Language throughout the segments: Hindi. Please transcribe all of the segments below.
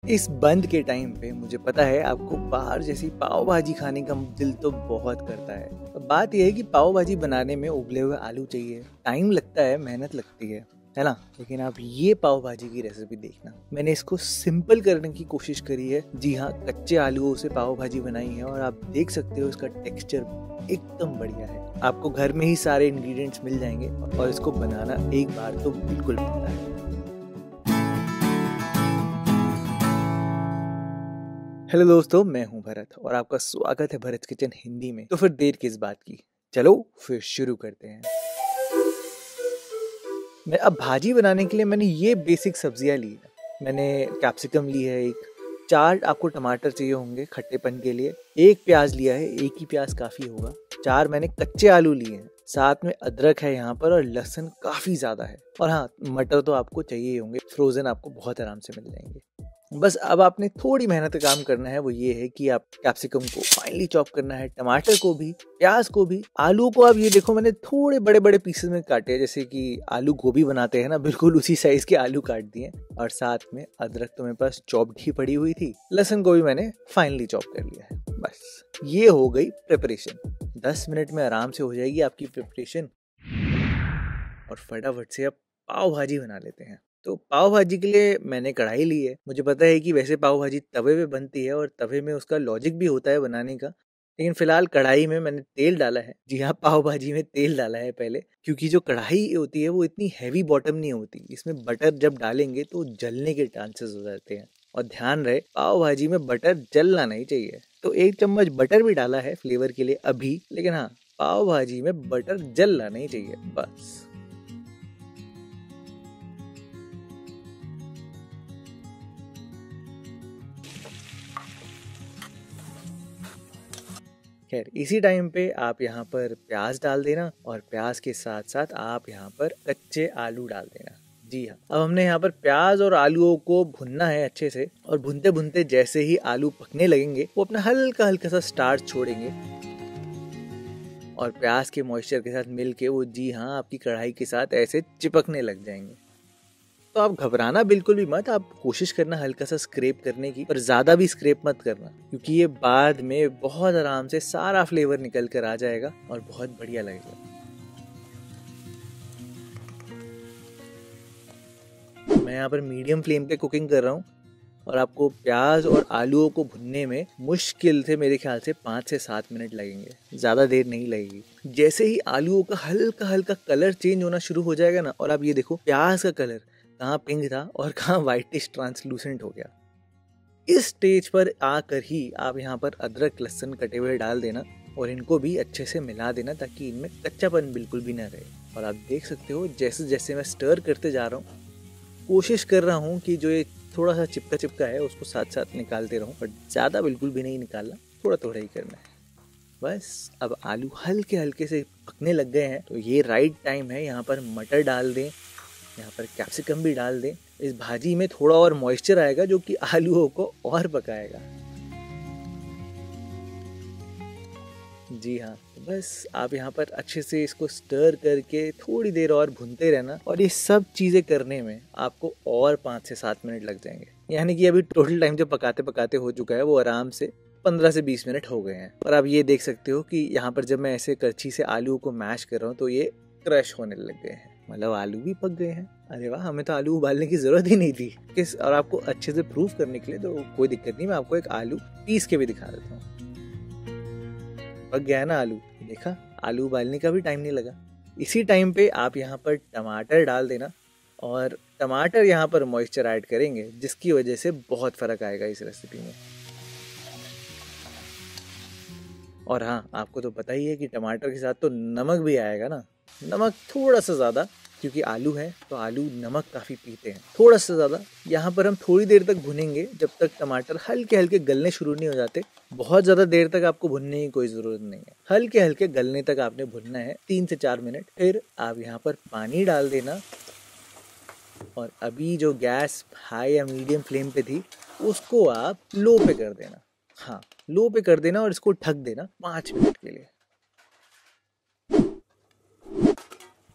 इस बंद के टाइम पे मुझे पता है आपको बाहर जैसी पाव भाजी खाने का दिल तो बहुत करता है। अब बात यह है कि पाव भाजी बनाने में उबले हुए आलू चाहिए, टाइम लगता है, मेहनत लगती है ना। लेकिन आप ये पाव भाजी की रेसिपी देखना, मैंने इसको सिंपल करने की कोशिश करी है। जी हाँ, कच्चे आलूओं से पाव भाजी बनाई है और आप देख सकते हो इसका टेक्सचर एकदम बढ़िया है। आपको घर में ही सारे इंग्रेडिएंट्स मिल जाएंगे और इसको बनाना एक बार तो बिल्कुल बनता है। हेलो दोस्तों, मैं हूं भरत और आपका स्वागत है भरत किचन हिंदी में। तो फिर देर किस बात की, चलो फिर शुरू करते हैं। मैं अब भाजी बनाने के लिए मैंने ये बेसिक सब्जियां ली है। मैंने कैप्सिकम ली है, एक 4 आपको टमाटर चाहिए होंगे खट्टेपन के लिए, 1 प्याज लिया है, 1 ही प्याज काफी होगा। 4 मैंने कच्चे आलू लिए हैं, साथ में अदरक है यहाँ पर और लहसुन काफी ज्यादा है। और हाँ, मटर तो आपको चाहिए होंगे, फ्रोजन आपको बहुत आराम से मिल जाएंगे। बस अब आपने थोड़ी मेहनत का काम करना है, वो ये है कि आप कैप्सिकम को फाइनली चॉप करना है, टमाटर को भी, प्याज को भी, आलू को आप ये देखो मैंने थोड़े बड़े बड़े पीसेस में काटे हैं, जैसे कि आलू गोभी बनाते हैं ना, बिल्कुल उसी साइज के आलू काट दिए। और साथ में अदरक तो मेरे पास चॉप्ड ही पड़ी हुई थी, लहसुन को भी मैंने फाइनली चॉप कर लिया है। बस ये हो गई प्रिपरेशन। 10 मिनट में आराम से हो जाएगी आपकी प्रिपरेशन और फटाफट से अब पाव भाजी बना लेते हैं। तो पाव भाजी के लिए मैंने कढ़ाई ली है। मुझे पता है कि वैसे पाव भाजी तवे पे बनती है और तवे में उसका लॉजिक भी होता है बनाने का, लेकिन फिलहाल कढ़ाई में मैंने तेल डाला है। जी हाँ, पाव भाजी में तेल डाला है पहले, क्योंकि जो कढ़ाई होती है वो इतनी हैवी बॉटम नहीं होती। इसमें बटर जब डालेंगे तो जलने के चांसेस हो जाते हैं। और ध्यान रहे, पाव भाजी में बटर जलना नहीं चाहिए। तो 1 चम्मच बटर भी डाला है फ्लेवर के लिए अभी, लेकिन हाँ, पाव भाजी में बटर जलना नहीं चाहिए बस। खैर, इसी टाइम पे आप यहाँ पर प्याज डाल देना और प्याज के साथ साथ आप यहाँ पर कच्चे आलू डाल देना। जी हाँ, अब हमने यहाँ पर प्याज और आलूओं को भुनना है अच्छे से, और भुनते भुनते जैसे ही आलू पकने लगेंगे वो अपना हल्का हल्का सा स्टार्च छोड़ेंगे और प्याज के मॉइस्चर के साथ मिलके वो, जी हाँ, आपकी कढ़ाई के साथ ऐसे चिपकने लग जाएंगे। तो आप घबराना बिल्कुल भी मत, आप कोशिश करना हल्का सा स्क्रैप करने की, पर ज्यादा भी स्क्रैप मत करना, क्योंकि ये बाद में बहुत आराम से सारा फ्लेवर निकल कर आ जाएगा और बहुत बढ़िया लगेगा। मैं यहाँ पर मीडियम फ्लेम पे कुकिंग कर रहा हूँ और आपको प्याज और आलूओं को भुनने में मुश्किल से मेरे ख्याल से 5 से 7 मिनट लगेंगे, ज्यादा देर नहीं लगेगी। जैसे ही आलूओं का हल्का हल्का कलर चेंज होना शुरू हो जाएगा ना, और आप ये देखो प्याज का कलर कहाँ पिंक था और कहाँ व्हाइटिश ट्रांसलूसेंट हो गया, इस स्टेज पर आकर ही आप यहाँ पर अदरक लहसुन कटे हुए डाल देना और इनको भी अच्छे से मिला देना, ताकि इनमें कच्चापन बिल्कुल भी ना रहे। और आप देख सकते हो जैसे जैसे मैं स्टर करते जा रहा हूँ, कोशिश कर रहा हूँ कि जो ये थोड़ा सा चिपका चिपका है उसको साथ साथ निकालते रहूँ, बट ज़्यादा बिल्कुल भी नहीं निकालना, थोड़ा थोड़ा ही करना है बस। अब आलू हल्के हल्के से पकने लग गए हैं, तो ये राइट टाइम है, यहाँ पर मटर डाल दें, यहाँ पर कैप्सिकम भी डाल दें। इस भाजी में थोड़ा और मॉइस्चर आएगा जो कि आलूओं को और पकाएगा। जी हाँ, बस आप यहाँ पर अच्छे से इसको स्टर करके थोड़ी देर और भूनते रहना, और ये सब चीज़ें करने में आपको और 5 से 7 मिनट लग जाएंगे। यानी कि अभी टोटल टाइम जो पकाते पकाते हो चुका है वो आराम से 15 से 20 मिनट हो गए हैं। और आप ये देख सकते हो कि यहाँ पर जब मैं ऐसे करछी से आलू को मैश कर रहा हूँ तो ये क्रश होने लग गए हैं, मतलब आलू भी पक गए हैं। अरे वाह, हमें तो आलू उबालने की जरूरत ही नहीं थी। और आपको अच्छे से प्रूफ करने के लिए तो कोई दिक्कत नहीं, मैं आपको एक आलू पीस के भी दिखा देता हूँ। पक गया है ना आलू, देखा, आलू उबालने का भी टाइम नहीं लगा। इसी टाइम पे आप यहाँ पर टमाटर डाल देना, और टमाटर यहाँ पर मॉइस्चर ऐड करेंगे जिसकी वजह से बहुत फर्क आएगा इस रेसिपी में। और हाँ, आपको तो पता ही है कि टमाटर के साथ तो नमक भी आएगा ना, नमक थोड़ा सा ज़्यादा, क्योंकि आलू है तो आलू नमक काफ़ी पीते हैं, थोड़ा सा ज़्यादा। यहाँ पर हम थोड़ी देर तक भुनेंगे जब तक टमाटर हल्के हल्के गलने शुरू नहीं हो जाते। बहुत ज़्यादा देर तक आपको भुनने की कोई ज़रूरत नहीं है, हल्के हल्के गलने तक आपने भुनना है, 3 से 4 मिनट। फिर आप यहाँ पर पानी डाल देना, और अभी जो गैस हाई या मीडियम फ्लेम पे थी उसको आप लो पे कर देना। हाँ, लो पे कर देना और इसको ढक देना 5 मिनट के लिए।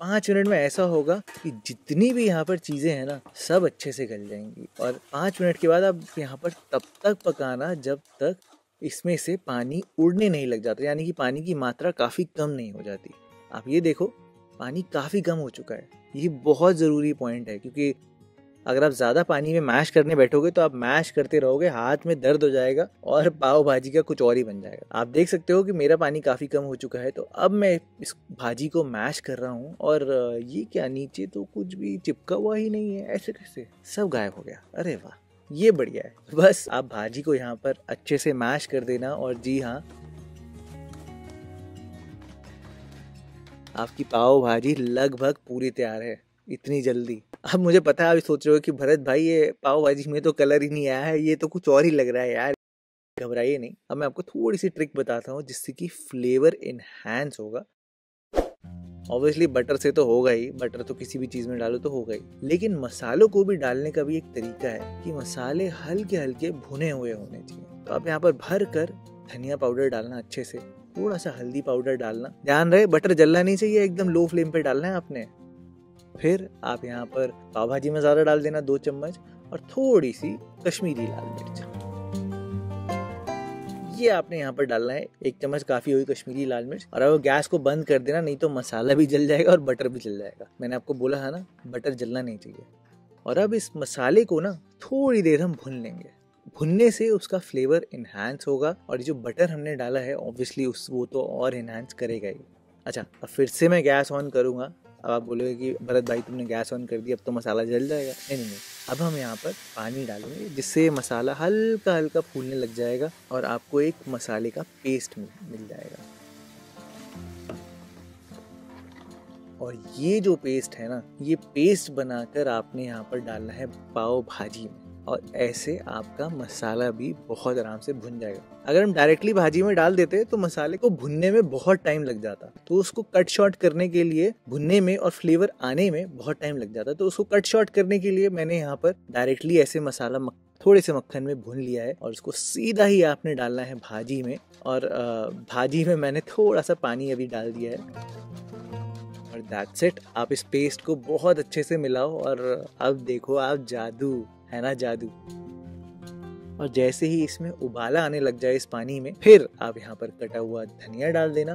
5 मिनट में ऐसा होगा कि जितनी भी यहाँ पर चीज़ें हैं ना सब अच्छे से गल जाएंगी। और 5 मिनट के बाद आप यहाँ पर तब तक पकाना जब तक इसमें से पानी उड़ने नहीं लग जाता, यानी कि पानी की मात्रा काफ़ी कम नहीं हो जाती। आप ये देखो पानी काफ़ी कम हो चुका है। ये बहुत ज़रूरी पॉइंट है, क्योंकि अगर आप ज़्यादा पानी में मैश करने बैठोगे तो आप मैश करते रहोगे, हाथ में दर्द हो जाएगा और पाव भाजी का कुछ और ही बन जाएगा। आप देख सकते हो कि मेरा पानी काफ़ी कम हो चुका है। तो अब मैं इस भाजी को मैश कर रहा हूँ और ये क्या, नीचे तो कुछ भी चिपका हुआ ही नहीं है, ऐसे कैसे, सब गायब हो गया। अरे वाह, ये बढ़िया है। बस आप भाजी को यहाँ पर अच्छे से मैश कर देना और जी हाँ, आपकी पाव भाजी लगभग पूरी तैयार है। इतनी जल्दी। अब मुझे पता है आप सोच रहे हो कि भरत भाई ये पाव भाजी में तो कलर ही नहीं आया है, ये तो कुछ और ही लग रहा है यार। घबराइए नहीं, अब मैं आपको थोड़ी सी ट्रिक बताता हूँ जिससे कि फ्लेवर इनहैंस होगा। ऑब्वियसली बटर से तो होगा ही, बटर तो किसी भी चीज़ में डालो तो होगा ही, लेकिन मसालों को भी डालने का भी एक तरीका है कि मसाले हल्के हल्के भुने हुए होने चाहिए। तो आप यहाँ पर भर कर धनिया पाउडर डालना अच्छे से, थोड़ा सा हल्दी पाउडर डालना, ध्यान रहे बटर जलना नहीं चाहिए, एकदम लो फ्लेम पे डालना है आपने। फिर आप यहाँ पर पाव भाजी मसाला डाल देना 2 चम्मच और थोड़ी सी कश्मीरी लाल मिर्च, ये आपने यहाँ पर डालना है। 1 चम्मच काफी हुई कश्मीरी लाल मिर्च। और अब गैस को बंद कर देना, नहीं तो मसाला भी जल जाएगा और बटर भी जल जाएगा। मैंने आपको बोला है ना, बटर जलना नहीं चाहिए। और अब इस मसाले को ना थोड़ी देर हम भून लेंगे। भुनने से उसका फ्लेवर इनहैंस होगा और जो बटर हमने डाला है ऑब्वियसली वो तो और इनहैंस करेगा ही। अच्छा, अब फिर से मैं गैस ऑन करूँगा। अब आप बोलोगे कि भरत भाई तुमने गैस ऑन कर दिया, अब तो मसाला जल जाएगा। नहीं, अब हम यहाँ पर पानी डालेंगे जिससे मसाला हल्का हल्का फूलने लग जाएगा और आपको एक मसाले का पेस्ट मिल जाएगा। और ये जो पेस्ट है ना, ये पेस्ट बनाकर आपने यहाँ पर डालना है पाव भाजी में, और ऐसे आपका मसाला भी बहुत आराम से भुन जाएगा। अगर हम डायरेक्टली भाजी में डाल देते तो मसाले को भुनने में बहुत टाइम लग जाता, तो उसको कट शॉर्ट करने के लिए भुनने में और फ्लेवर आने में बहुत टाइम लग जाता, तो उसको कट शॉर्ट करने के लिए मैंने यहाँ पर डायरेक्टली ऐसे मसाला थोड़े से मक्खन में भून लिया है और उसको सीधा ही आपने डालना है भाजी में। और भाजी में मैंने थोड़ा सा पानी अभी डाल दिया है और दैट्स इट। आप इस पेस्ट को बहुत अच्छे से मिलाओ और अब देखो आप, जादू है ना, जादू। और जैसे ही इसमें उबाला आने लग जाए इस पानी में, फिर आप यहाँ पर कटा हुआ धनिया डाल देना।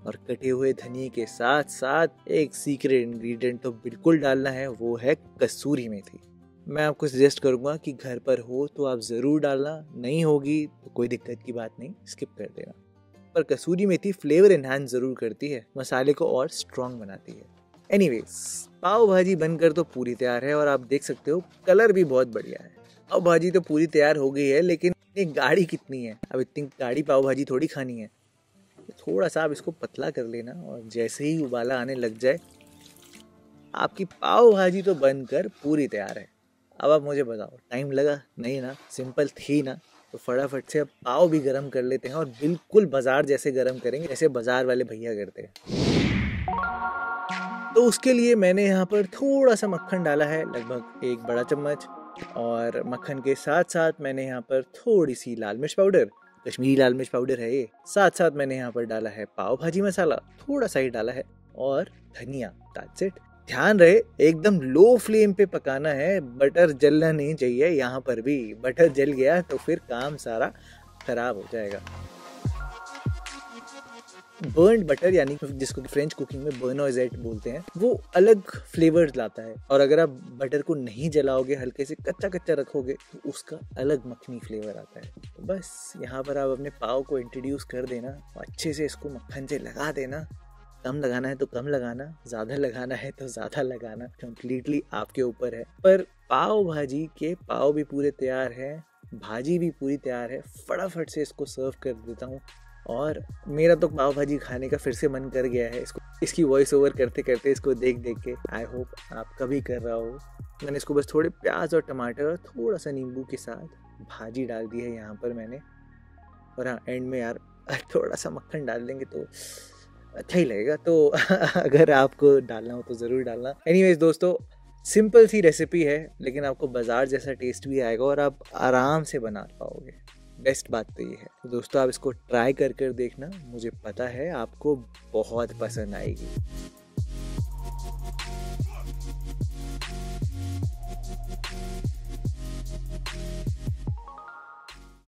और कटे हुए धनिया के साथ साथ एक सीक्रेट इंग्रेडिएंट तो बिल्कुल डालना है, वो है कसूरी मेथी। मैं आपको सजेस्ट करूंगा कि घर पर हो तो आप ज़रूर डालना, नहीं होगी तो कोई दिक्कत की बात नहीं, स्किप कर देना। पर कसूरी मेथी फ्लेवर एनहांस ज़रूर करती है, मसाले को और स्ट्रॉन्ग बनाती है। एनीवेज, पाव भाजी बनकर तो पूरी तैयार है और आप देख सकते हो कलर भी बहुत बढ़िया है। पाव भाजी तो पूरी तैयार हो गई है, लेकिन ये गाढ़ी कितनी है, अब इतनी गाढ़ी पाव भाजी थोड़ी खानी है। थोड़ा सा आप इसको पतला कर लेना और जैसे ही उबाला आने लग जाए, आपकी पाव भाजी तो बनकर पूरी तैयार है। अब आप मुझे बताओ, टाइम लगा? नहीं ना, सिंपल थी ना। तो फटाफट से अब पाव भी गरम कर लेते हैं और बिल्कुल बाजार जैसे गरम करेंगे, जैसे बाजार वाले भैया करते हैं। तो उसके लिए मैंने यहाँ पर थोड़ा सा मक्खन डाला है, लगभग 1 बड़ा चम्मच। और मक्खन के साथ साथ मैंने यहाँ पर थोड़ी सी लाल मिर्च पाउडर, कश्मीरी लाल मिर्च पाउडर है ये, साथ साथ मैंने यहाँ पर डाला है पाव भाजी मसाला, थोड़ा सा ही डाला है, और धनिया। That's it. ध्यान रहे एकदम लो फ्लेम पे पकाना है, बटर जलना नहीं चाहिए। यहाँ पर भी बटर जल गया तो फिर काम सारा खराब हो जाएगा। बर्न्ड बटर, यानी जिसको फ्रेंच कुकिंग में बर्नोइजेट बोलते हैं, वो अलग फ्लेवर्स लाता है। और अगर आप बटर को नहीं जलाओगे, हल्के से कच्चा कच्चा रखोगे, तो उसका अलग मक्खनी फ्लेवर आता है। तो बस यहाँ पर आप अपने पाव को इंट्रोड्यूस कर देना, अच्छे से इसको मक्खन से लगा देना। कम लगाना है तो कम लगाना, ज़्यादा लगाना है तो ज़्यादा लगाना, कंप्लीटली आपके ऊपर है। पर पाव भाजी के पाव भी पूरे तैयार है, भाजी भी पूरी तैयार है। फटाफट से इसको सर्व कर देता हूँ। और मेरा तो पाव भाजी खाने का फिर से मन कर गया है, इसकी वॉइस ओवर करते करते, इसको देख देख के। आई होप आपका भी कर रहा हो। मैंने इसको बस थोड़े प्याज और टमाटर और थोड़ा सा नींबू के साथ भाजी डाल दी है यहाँ पर मैंने। और हाँ, एंड में यार थोड़ा सा मक्खन डाल देंगे तो अच्छा ही लगेगा। तो अगर आपको डालना हो तो ज़रूर डालना। एनीवेज दोस्तों, सिंपल सी रेसिपी है, लेकिन आपको बाजार जैसा टेस्ट भी आएगा और आप आराम से बना पाओगे। बेस्ट बात तो ये है। तो दोस्तों, आप इसको ट्राई कर देखना, मुझे पता है आपको बहुत पसंद आएगी।